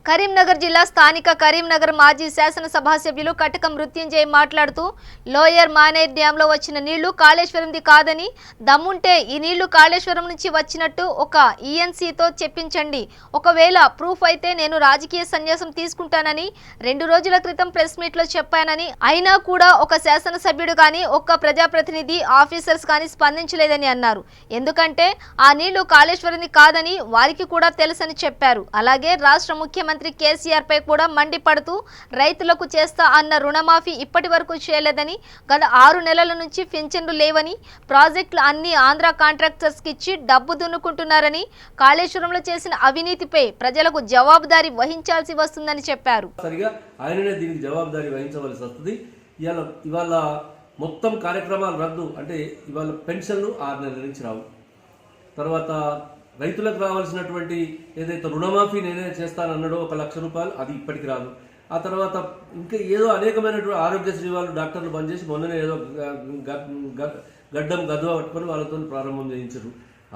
కరీంనగర్ జిల్లా స్థానిక కరీంనగర్ మాజీ శాసనసభ సభ్యులు కటక మృత్యుంజయ్ మాట్లాడుతూ లోయర్ మానేర్ డ్యాంలో వచ్చిన నీళ్లు కాళేశ్వరంది కాదని దమ్ముంటే ఈ నీళ్లు కాళేశ్వరం నుంచి వచ్చినట్టు ఒక ఈఎన్సీతో చెప్పించండి. ఒకవేళ ప్రూఫ్ అయితే నేను రాజకీయ సన్యాసం తీసుకుంటానని 2 రోజుల క్రితం ప్రెస్ మీట్లో చెప్పానని, అయినా కూడా ఒక శాసనసభ్యుడు కానీ ఒక్క ప్రజాప్రతినిధి ఆఫీసర్స్ కానీ స్పందించలేదని అన్నారు. ఎందుకంటే ఆ నీళ్లు కాళేశ్వరంది కాదని వారికి కూడా తెలుసని చెప్పారు. అలాగే రాష్ట్ర ముఖ్యమంత్రి కేసీఆర్ పై కూడా మండిపడుతూ రైతులకు చేస్తా అన్న రుణమాఫీ ఇప్పటి వరకు చేయలేదని, గత 6 నెలల నుంచి పింఛన్లు లేవని, ప్రాజెక్టులు అన్ని ఆంధ్ర కాంట్రాక్టర్స్ కి ఇచ్చి డబ్బు దున్నుకుంటున్నారని, కాళేశ్వరంలో చేసిన అవినీతిపై ప్రజలకు జవాబుదారీ వహించాల్సి వస్తుందని చెప్పారు. దీనికి జవాబుదారీ వహించవలసి వస్తుంది. ఇవాళ మొత్తం కార్యక్రమాలు రద్దు, అంటే ఇవాళ పెన్షన్లు 6 నెలల నుంచి రావు. తర్వాత రైతులకు రావాల్సినటువంటి ఏదైతే రుణమాఫీ నేనే చేస్తానన్నాడో 1 లక్ష రూపాయలు, అది ఇప్పటికి రాదు. ఆ తర్వాత ఇంకా ఏదో అనేకమైనటువంటి ఆరోగ్యశ్రీ వాళ్ళు డాక్టర్లు బంద్ చేసి మొన్ననే ఏదో గడ్డం గద్వ పట్టుకొని వాళ్ళతో ప్రారంభం చేయించారు.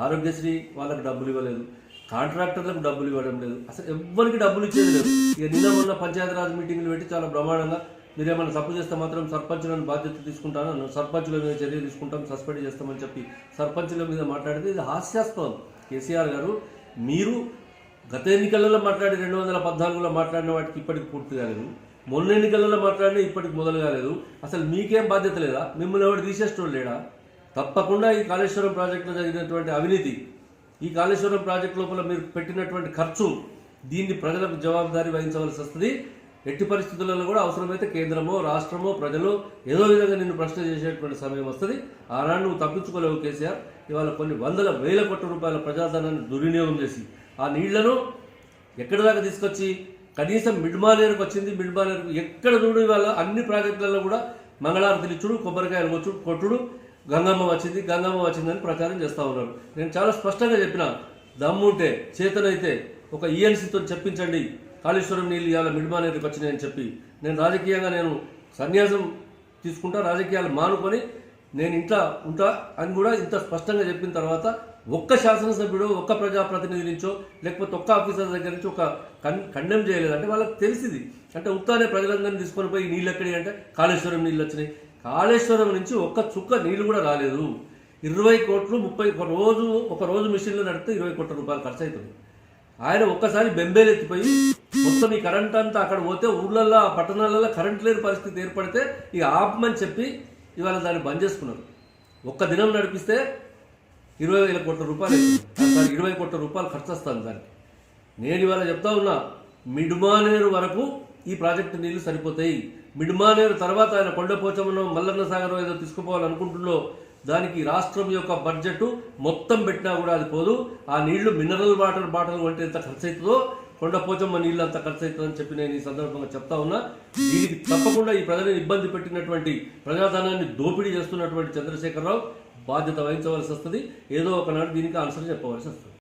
ఆరోగ్యశ్రీ వాళ్ళకి డబ్బులు ఇవ్వలేదు, కాంట్రాక్టర్లకు డబ్బులు ఇవ్వడం లేదు, అసలు ఎవ్వరికి డబ్బులు ఇచ్చేది లేదు. ఇక నిన్న మొన్న పంచాయతీరాజ్ మీటింగ్లు పెట్టి చాలా బ్రహ్మాండంగా మీరేమైనా తప్పు చేస్తే మాత్రం సర్పంచులను బాధ్యత తీసుకుంటాను, సర్పంచుల మీద చర్య తీసుకుంటాం, సస్పెండ్ చేస్తామని చెప్పి సర్పంచుల మీద మాట్లాడితే ఇది హాస్యాస్పదం. కేసీఆర్ గారు, మీరు గత ఎన్నికలలో మాట్లాడి 2014లో మాట్లాడిన వాటికి ఇప్పటికి పూర్తి కాలేదు, మొన్న ఎన్నికలలో మాట్లాడిన ఇప్పటికి మొదలు కాలేదు. అసలు మీకేం బాధ్యత లేదా? మిమ్మల్ని ఎవరు తీసేటోళ్ళు లేడా? తప్పకుండా ఈ కాళేశ్వరం ప్రాజెక్టులో జరిగినటువంటి అవినీతి, ఈ కాళేశ్వరం ప్రాజెక్టు లోపల మీరు పెట్టినటువంటి ఖర్చు, దీన్ని ప్రజలకు జవాబుదారీ వహించవలసి వస్తుంది. ఎట్టి పరిస్థితులలో కూడా అవసరమైతే కేంద్రమో రాష్ట్రమో ప్రజలు ఏదో విధంగా నిన్ను ప్రశ్న చేసేటువంటి సమయం వస్తుంది. ఆనాడు నువ్వు తప్పించుకోలేవు కేసీఆర్. ఇవాళ కొన్ని వందల వేల కోట్ల రూపాయల ప్రజాధనాన్ని దుర్వినియోగం చేసి ఆ నీళ్లను ఎక్కడి దాకా తీసుకొచ్చి కనీసం మిడ్మానేరుకు వచ్చింది. మిడ్మానేరుకు ఎక్కడ చూడు ఇవాళ అన్ని ప్రాజెక్టులలో కూడా మంగళారతులు ఇచ్చుడు, కొబ్బరికాయలు కొట్టుడు, గంగమ్మ వచ్చిందని ప్రచారం చేస్తూ ఉన్నారు. నేను చాలా స్పష్టంగా చెప్పిన, దమ్ముంటే చేతనైతే ఒక ఈఎన్సీతో చెప్పించండి కాళేశ్వరం నీళ్ళు ఇవాళ మిడ్మానేరుకు వచ్చినాయని చెప్పి. నేను రాజకీయంగా నేను సన్యాసం తీసుకుంటా, రాజకీయాలు మానుకొని నేను ఇంట్లో ఉంటా అని కూడా ఇంత స్పష్టంగా చెప్పిన తర్వాత ఒక్క శాసనసభ్యుడు, ఒక్క ప్రజాప్రతినిధి నుంచో లేకపోతే ఒక్క ఆఫీసర్ దగ్గర నుంచి ఒక ఖండం చేయలేదు. అంటే వాళ్ళకి తెలిసింది, అంటే ఉత్తానే ప్రజలందరినీ తీసుకొని పోయి నీళ్ళు ఎక్కడి అంటే కాళేశ్వరం నీళ్ళు వచ్చినాయి. కాళేశ్వరం నుంచి ఒక్క చుక్క నీళ్లు కూడా రాలేదు. 20 కోట్లు 30 ఒక రోజు మిషన్లు నడిపితే 20 కోట్ల రూపాయలు ఖర్చు అవుతుంది. ఆయన ఒక్కసారి బెంబేలు ఎత్తిపోయి మొత్తం ఈ కరెంట్ అంతా అక్కడ పోతే ఊళ్ళల్లో పట్టణాలలో కరెంట్ లేని పరిస్థితి ఏర్పడితే ఇక ఆపమని చెప్పి ఇవాళ దాన్ని బంద్ చేసుకున్నారు. ఒక్క దినం నడిపిస్తే 20,000 కోట్ల రూపాయలు, 20 కోట్ల రూపాయలు ఖర్చు వస్తుంది దానికి. నేను ఇవాళ చెప్తా ఉన్నా, మిడ్మానేరు వరకు ఈ ప్రాజెక్టు నీళ్లు సరిపోతాయి. మిడ్మానేరు తర్వాత ఆయన కొండపోచమ్మను మల్లన్న సాగర్ ఏదో తీసుకుపోవాలనుకుంటుందో దానికి రాష్ట్రం యొక్క బడ్జెట్ మొత్తం పెట్టినా కూడా అది పోదు. ఆ నీళ్లు మినరల్ వాటర్ బాటిల్ వంటి ఎంత ఖర్చు అవుతుందో కొండపోచమ్మ నీళ్ళు అంత ఖర్చు అవుతుందని చెప్పి నేను ఈ సందర్భంగా చెప్తా ఉన్నా. దీనికి తప్పకుండా ఈ ప్రజలను ఇబ్బంది పెట్టినటువంటి, ప్రజాధనాన్ని దోపిడీ చేస్తున్నటువంటి చంద్రశేఖరరావు బాధ్యత వహించవలసి వస్తుంది. ఏదో ఒకనాడు దీనికి ఆన్సర్ చెప్పవలసి వస్తుంది.